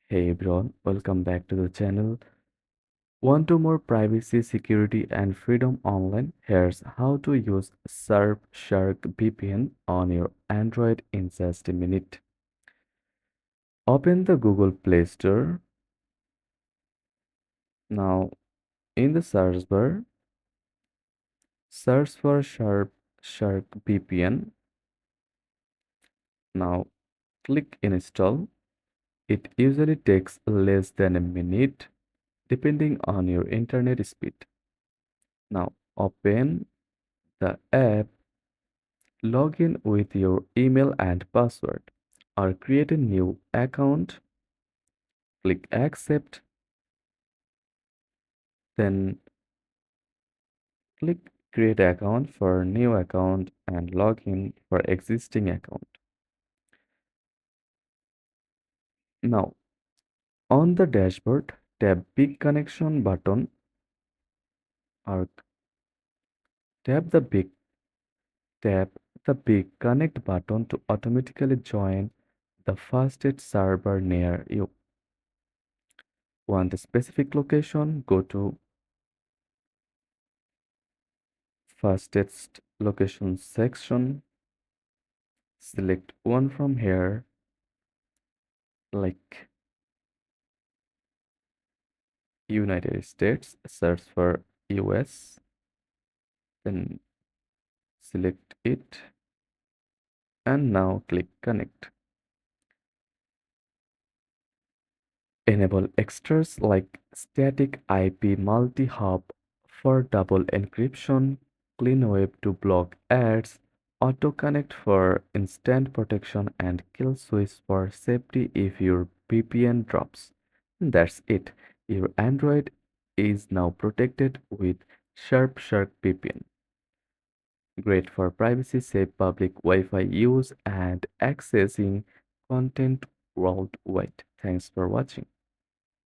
Hey everyone, welcome back to the channel. Want to more privacy, security, and freedom online? Here's how to use Surfshark VPN on your Android in just a minute. Open the Google Play Store. Now, in the search bar, search for Shark VPN. Now, click Install. It usually takes less than a minute, depending on your internet speed. Now, open the app. Log in with your email and password or create a new account. Click accept, then click create account for new account and log in for existing account. Now, on the dashboard, tap big connection button or tap the big tap the big connect button to automatically join the fastest server near you. Want a specific location? Go to fastest location section. Select one from here, like United States, search for US, then select it, and now click connect. Enable extras like static IP multi-hop for double encryption, clean web to block ads, auto connect for instant protection, and kill switch for safety if your VPN drops. That's it. Your Android is now protected with Surfshark VPN. Great for privacy, safe public Wi-Fi use, and accessing content worldwide. Thanks for watching.